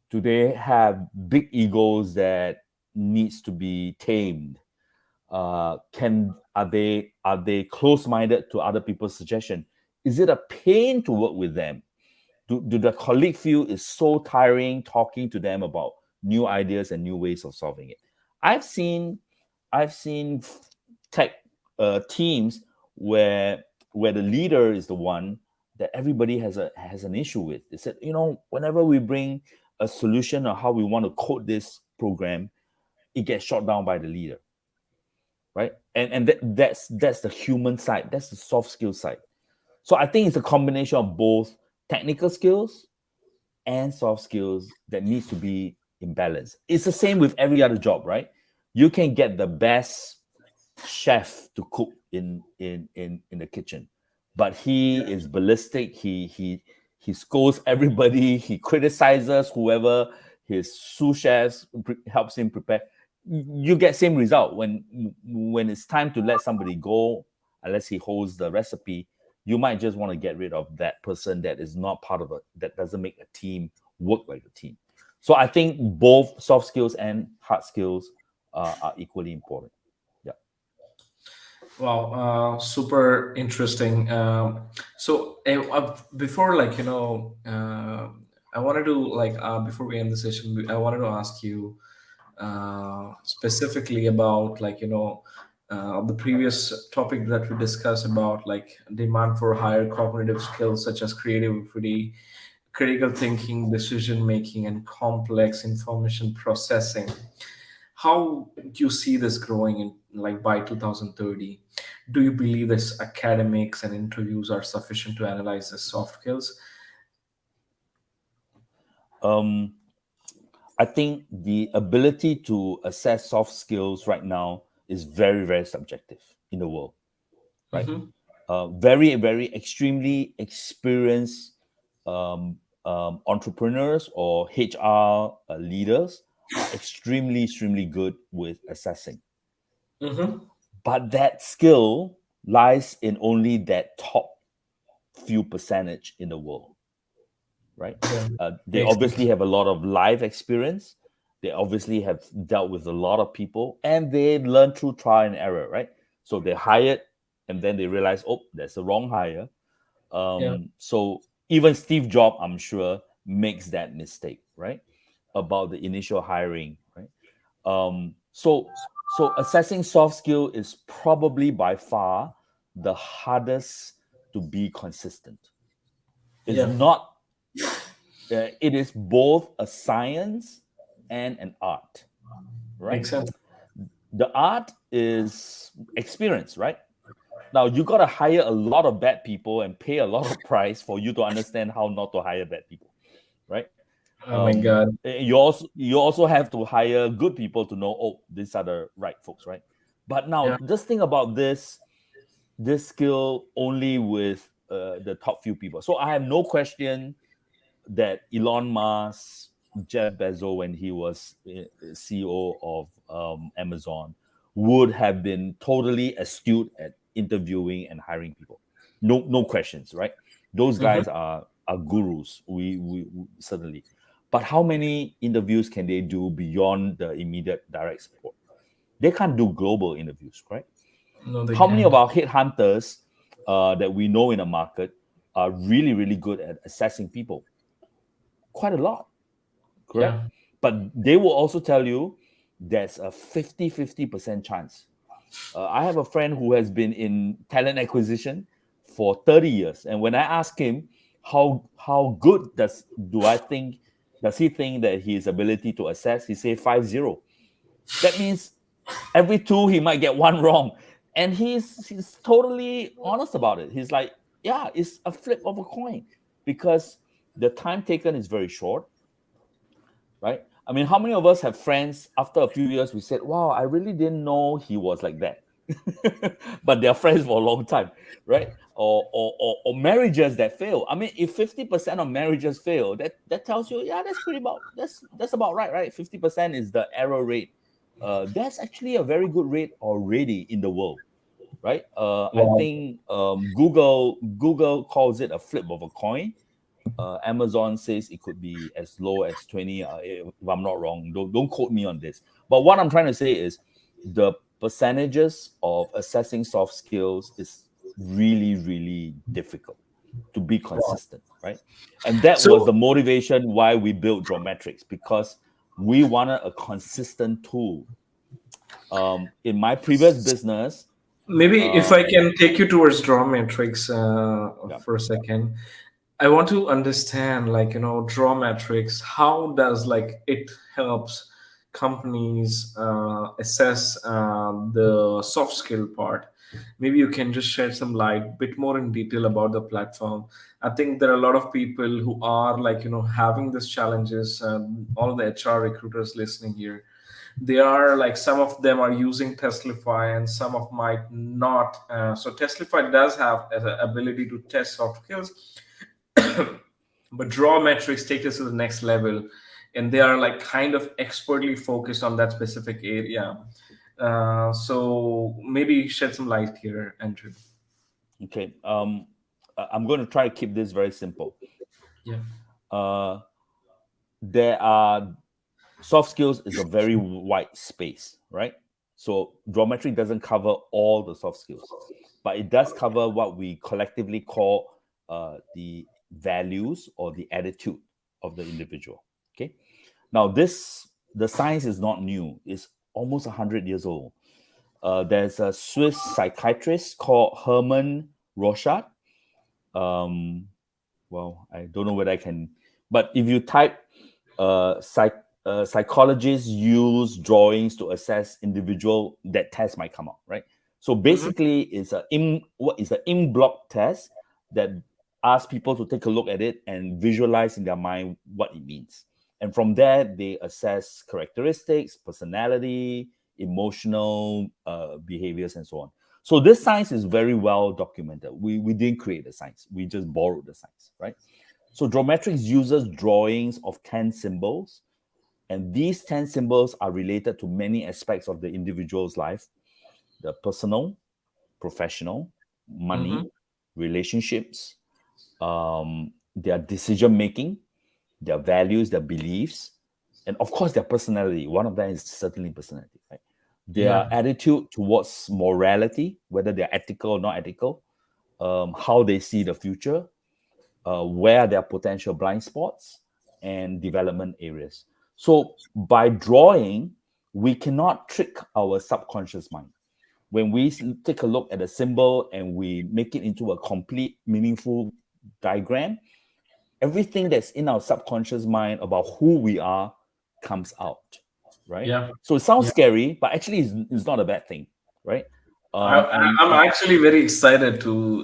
B: Do they have big egos that needs to be tamed? Can Are they close-minded to other people's suggestion? Is it a pain to work with them? Do the colleague feel it's so tiring talking to them about new ideas and new ways of solving it? I've seen I've seen tech teams where the leader is the one that everybody has an issue with. They said, whenever we bring a solution or how we want to code this program, it gets shot down by the leader, right? And that's the human side. That's the soft skill side. So I think it's a combination of both technical skills and soft skills that needs to be in balance. It's the same with every other job, right? You can get the best chef to cook in the kitchen, but he is ballistic. He scolds everybody. He criticizes whoever his sous chefs helps him prepare. You get same result when it's time to let somebody go, unless he holds the recipe. You might just want to get rid of that person that is not part of it, that doesn't make a team work like a team. So I think both soft skills and hard skills are equally important. Yeah.
A: Wow, super interesting. Before, I wanted to before we end the session, I wanted to ask you specifically about the previous topic that we discussed about like demand for higher cognitive skills such as creativity, critical thinking, decision making, and complex information processing. How do you see this growing in like by 2030? Do you believe this academics and interviews are sufficient to analyze the soft skills?
B: Um, I think the ability to assess soft skills right now is very, very subjective in the world, right?
A: Mm-hmm.
B: Very, very extremely experienced um, entrepreneurs or HR leaders are extremely, extremely good with assessing.
A: Mm-hmm.
B: But that skill lies in only that top few percentage in the world, right?
A: Yeah,
B: They
A: makes
B: obviously
A: sense.
B: have a lot of life experience. They obviously have dealt with a lot of people, and they learn through trial and error, right? So they hired, and then they realize, oh, that's the wrong hire.
A: Yeah.
B: So even Steve Jobs, I'm sure, makes that mistake, right? About the initial hiring, right? So assessing soft skill is probably by far the hardest to be consistent. It's
A: Yeah,
B: not. It is both a science and an art, right?
A: makes sense.
B: The art is experience, right? Now you got to hire a lot of bad people and pay a lot of price for you to understand how not to hire bad people, right?
A: Oh my God.
B: You also have to hire good people to know, oh, these are the right folks, right? But
A: Yeah.
B: now just think about this skill only with the top few people. So I have no question that Elon Musk, Jeff Bezos, when he was CEO of Amazon, would have been totally astute at interviewing and hiring people. No questions, right? Those
A: Hmm.
B: guys are gurus. We certainly. But how many interviews can they do beyond the immediate direct support? They can't do global interviews, right?
A: No, they
B: How many of
A: can't.
B: our headhunters that we know in the market are really, really good at assessing people? Quite a lot, correct?
A: Yeah.
B: But they will also tell you there's a 50-50% chance. I have a friend who has been in talent acquisition for 30 years. And when I ask him how good does he think that his ability to assess, he say 5-0. That means every two he might get one wrong. And he's totally honest about it. He's like, yeah, it's a flip of a coin because the time taken is very short, right? I mean, how many of us have friends after a few years we said, wow, I really didn't know he was like that. But they're friends for a long time, right? Or marriages that fail. I mean, if 50% of marriages fail, that tells you, yeah, that's about right, right? 50% is the error rate. That's actually a very good rate already in the world, right? I
A: Wow.
B: think Google calls it a flip of a coin. Amazon says it could be as low as 20, if I'm not wrong. Don't quote me on this. But what I'm trying to say is the percentages of assessing soft skills is really, really difficult to be
A: Wow.
B: consistent, right? And that was
A: So
B: the motivation why we built Drawmetrics, because we wanted a consistent tool. In my previous business,
A: maybe if
B: uh,
A: I can take you towards draw metrics
B: yeah,
A: for a second, I want to understand, like, draw metrics. How does like it helps companies assess the soft skill part? Maybe you can just shed some light, bit more in detail about the platform. I think there are a lot of people who are like having these challenges. All the HR recruiters listening here, they are like, some of them are using Testlify and some of might not. So Testlify does have the ability to test soft skills, but draw metrics take this to the next level, and they are like kind of expertly focused on that specific area. So maybe shed some light here, Andrew.
B: okay. I'm going to try to keep this very simple.
A: Yeah.
B: Uh, there are soft skills is a very wide space, right? So geometry doesn't cover all the soft skills, but it does cover what we collectively call the values or the attitude of the individual. Okay. Now, the science is not new; it's almost 100 years old. There's a Swiss psychiatrist called Hermann Rorschach. Um, well, I don't know whether I can, but if you type psychologists use drawings to assess individual, that test might come up, right? So
A: Hmm.
B: basically, what is an in block test that asks people to take a look at it and visualize in their mind what it means, and from there they assess characteristics, personality, emotional behaviors, and so on. So this science is very well documented. We didn't create the science; we just borrowed the science, right? So Drawmetrics uses drawings of 10 symbols, and these 10 symbols are related to many aspects of the individual's life: the personal, professional,
A: Hmm.
B: money, relationships, their decision making, their values, their beliefs, and of course, their personality. One of them is certainly personality, right? Their
A: Yeah.
B: attitude towards morality, whether they're ethical or not ethical, how they see the future, where there are potential blind spots and development areas. So by drawing, we cannot trick our subconscious mind. When we take a look at a symbol and we make it into a complete, meaningful diagram, everything that's in our subconscious mind about who we are comes out, right?
A: Yeah.
B: So it sounds
A: Yeah.
B: scary, but actually it's not a bad thing, right? And
A: I'm actually very excited to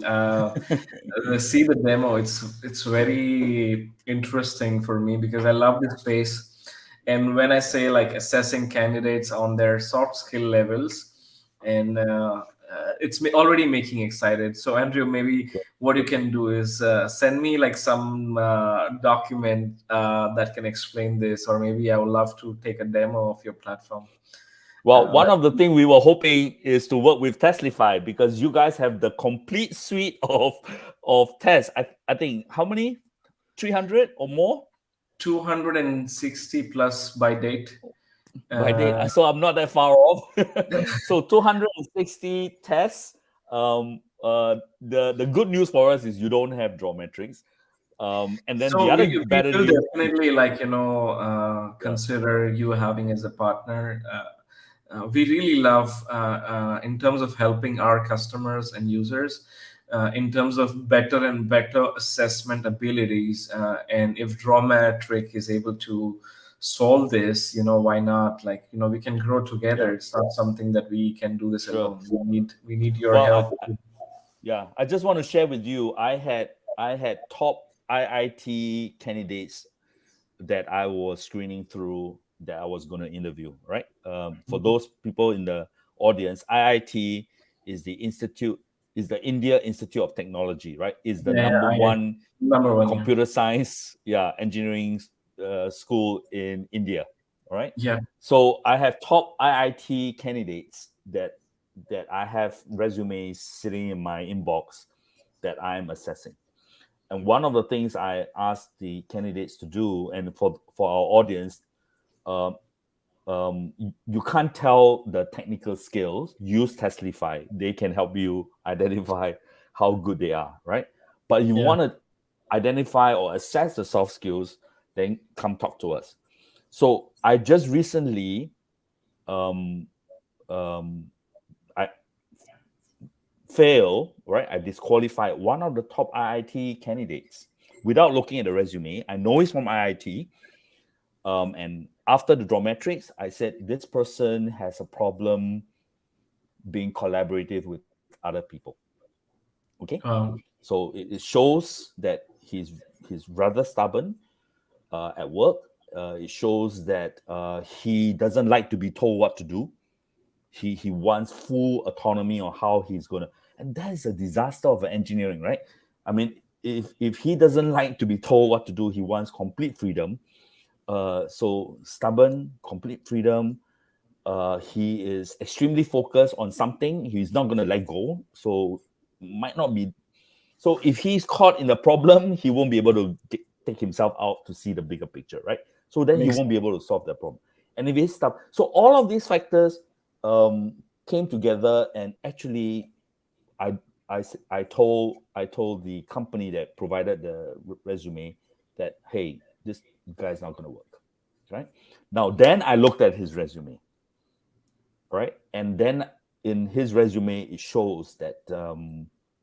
A: see the demo. It's very interesting for me because I love this space. And when I say like assessing candidates on their soft skill levels, and already making excited. So Andrew, maybe what you can do is send me like some document that can explain this, or maybe I would love to take a demo of your platform.
B: well, one
A: That
B: of the things we were hoping is to work with Testlify because you guys have the complete suite of tests. I think how many? 300 or more
A: 260 plus by date.
B: by date.
A: Uh,
B: So I'm not that far off. So 260 tests. The good news for us is you don't have geometrics. And then the
A: so
B: other
A: we
B: better
A: will
B: news.
A: definitely
B: Yeah.
A: consider you having as a partner. We really love in terms of helping our customers and users in terms of better and better assessment abilities. And if Drawmetric is able to solve this, why not? Like, we can grow
B: Yeah.
A: together. It's not something that we can do this
B: Sure.
A: alone. We need your
B: Well,
A: help.
B: yeah, I just want to share with you. I had top IIT candidates that I was screening through that I was going to interview. Right. For those people in the audience, IIT is the institute, is the India Institute of Technology. Right. Is the
A: Yeah,
B: number
A: I
B: one
A: number one. Yeah.
B: computer science, engineering school in India. All right.
A: Yeah.
B: So I have top IIT candidates that I have resumes sitting in my inbox that I'm assessing. And one of the things I asked the candidates to do, and for our audience, um, you can't tell the technical skills. Use Testlify; they can help you identify how good they are, right? But if you
A: Yeah.
B: want to identify or assess the soft skills, then come talk to us. So I just recently, um, um, I right? I disqualified one of the top IIT candidates without looking at the resume. I know he's from IIT. And after the Drawmetrics, I said this person has a problem being collaborative with other people. Okay,
A: Um,
B: so it shows that he's rather stubborn at work. It shows that he doesn't like to be told what to do. He wants full autonomy on how he's gonna, and that is a disaster of engineering, right? I mean, if he doesn't like to be told what to do, he wants complete freedom. So stubborn, complete freedom. He is extremely focused on something. He's not going to let go. So might not be. So if he's caught in a problem, he won't be able to take himself out to see the bigger picture, right? So then he
A: makes
B: won't be able to solve that problem. And if he's stuck, so all of these factors came together, and actually, I I told the company that provided the resume that, hey, this guy's not going to work, right? Now then I looked at his resume, right? And then in his resume, it shows that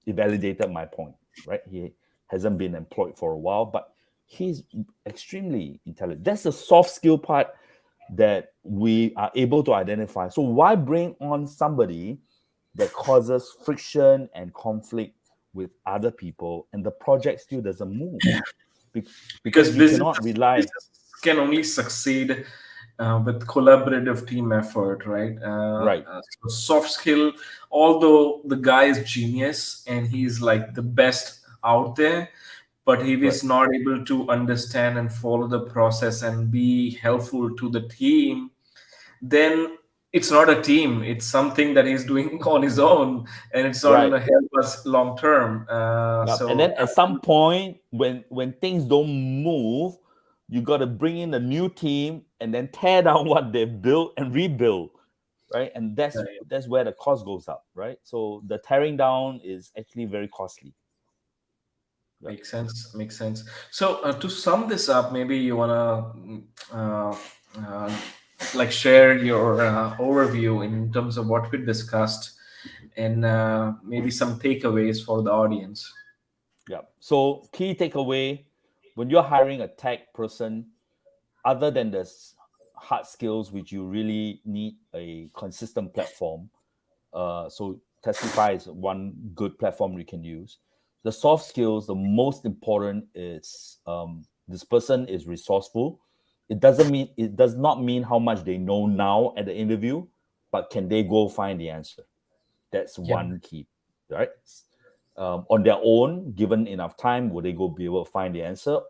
B: it validated my point, right? He hasn't been employed for a while, but he's extremely intelligent. That's the soft skill part that we are able to identify. So why bring on somebody that causes friction and conflict with other people and the project still doesn't move?
A: because
B: Because you cannot rely.
A: business can only succeed with collaborative team effort, right?
B: Right,
A: So soft skill, although the guy is genius and he's like the best out there, but he
B: right,
A: is not able to understand and follow the process and be helpful to the team, then it's not a team. It's something that he's doing on his own, and it's not going
B: right.
A: to help us long term.
B: Yep. And
A: So
B: then at some point, when things don't move, you got to bring in a new team and then tear down what they've built and rebuild, right? And that's where the cost goes up, right? So the tearing down is actually very costly. Yep.
A: makes sense. Makes sense. So to sum this up, maybe you wanna uh, like share your overview in terms of what we discussed, and maybe some takeaways for the audience.
B: Yep. So key takeaway: when you're hiring a tech person, other than the hard skills, which you really need a consistent platform. So Testify is one good platform we can use. The soft skills, the most important is this person is resourceful. It does not mean how much they know now at the interview, but can they go find the answer? That's
A: Yeah.
B: one key, right? On their own, given enough time, will they go be able to find the answer?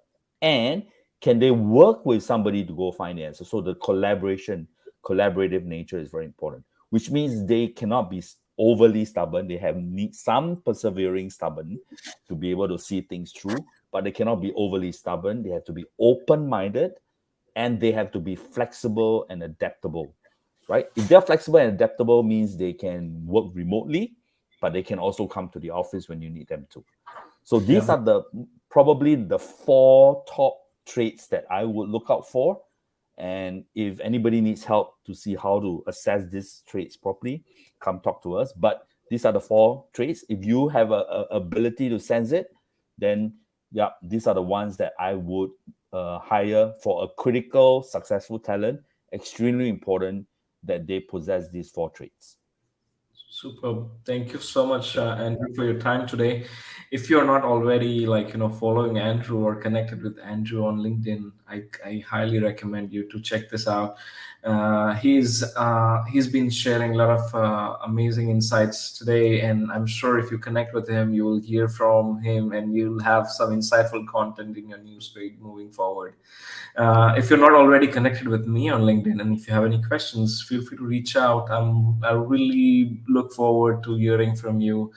B: And can they work with somebody to go find the answer? So the collaborative nature is very important, which means they cannot be overly stubborn. They have need some persevering stubborn to be able to see things through, but they cannot be overly stubborn. They have to be open-minded, and they have to be flexible and adaptable, right? If they're flexible and adaptable, means they can work remotely, but they can also come to the office when you need them to. So these
A: Yeah.
B: are the probably the four top traits that I would look out for. And if anybody needs help to see how to assess these traits properly, come talk to us. But these are the four traits. If you have a ability to sense it, then yeah, these are the ones that I would hire for a critical, successful talent. Extremely important that they possess these four traits.
A: Superb. Thank you so much,
B: Yeah.
A: Andrew, for your time today. If you're not already following Andrew or connected with Andrew on LinkedIn, I highly recommend you to check this out. He's been sharing a lot of amazing insights today, and I'm sure if you connect with him, you will hear from him, and you'll have some insightful content in your newsfeed moving forward. If you're not already connected with me on LinkedIn, and if you have any questions, feel free to reach out. I really look forward to hearing from you.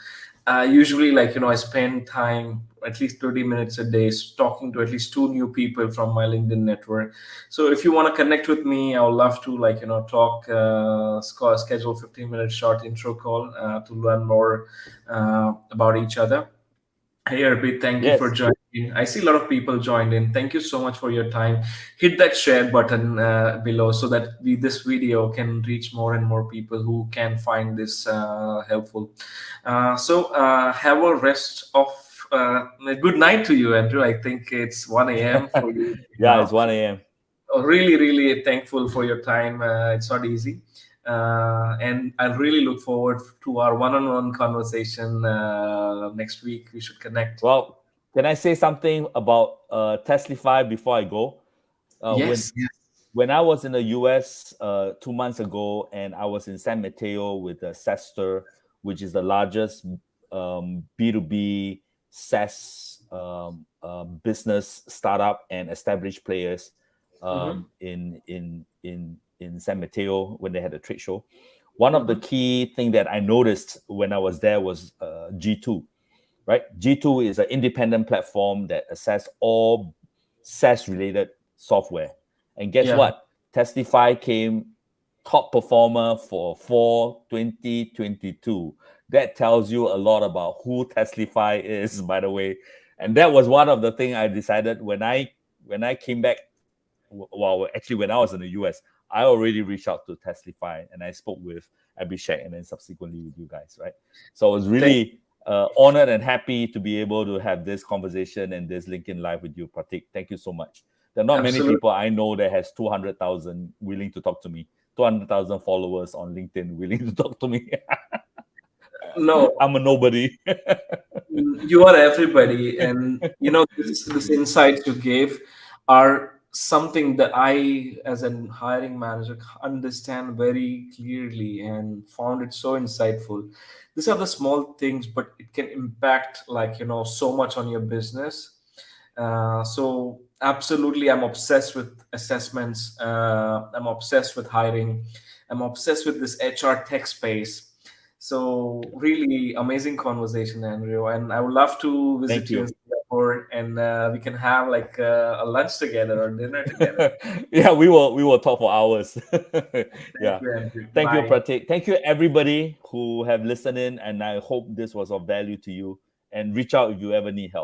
A: Usually, I spend time at least 30 minutes a day talking to at least two new people from my LinkedIn network. So if you want to connect with me, I would love to talk, schedule 15-minute short intro call to learn more about each other. Hey, Arpit, thank you for
B: Yes.
A: joining in. I see a lot of people joined in. Thank you so much for your time. Hit that share button below so that this video can reach more and more people who can find this helpful. Have a rest of a good night to you, Andrew. I think it's 1 a.m. for you
B: Yeah, it's
A: now.
B: 1 a.m.
A: Really, really thankful for your time. It's not easy. And I really look forward to our one-on-one conversation next week. We should connect.
B: Well, can I say something about Testlify before I go? Uh, when
A: Yes, yes.
B: when I was in the US 2 months ago, and I was in San Mateo with Sester, which is the largest B2B SaaS business startup and established players
A: Mm-hmm,
B: in San Mateo when they had a trade show. One of the
A: mm-hmm.
B: key thing that I noticed when I was there was G2, right? G2 is an independent platform that assess all SaaS related software. And guess
A: Yeah.
B: what? Testify came top performer for 2022. That tells you a lot about who Testify is, by the way. And that was one of the things I decided when I came back. Well, actually, when I was in the US, I already reached out to Testify and I spoke with Abhishek and then subsequently with you guys, right? So I was
A: Thank,
B: really honored and happy to be able to have this conversation and this LinkedIn Live with you, Pratik. Thank you so much. There are not many
A: absolutely.
B: people I know that has 200,000 willing to talk to me, 200,000 followers on LinkedIn willing to talk to me.
A: No,
B: I'm a nobody.
A: you are everybody, and this insights you gave are something that I, as an hiring manager, understand very clearly and found it so insightful. These are the small things, but it can impact so much on your business. So absolutely, I'm obsessed with assessments. I'm obsessed with hiring. I'm obsessed with this HR tech space. So really amazing conversation, Andrew, and I would love to
B: Thank
A: visit you in
B: you.
A: Singapore, and we can have a lunch together or dinner together.
B: Yeah, we will talk for hours.
A: Thank
B: Yeah.
A: you, Andrew.
B: Thank you,
A: Bye.
B: Pratik. Thank you, everybody who have listened in, and I hope this was of value to you. And reach out if you ever need help.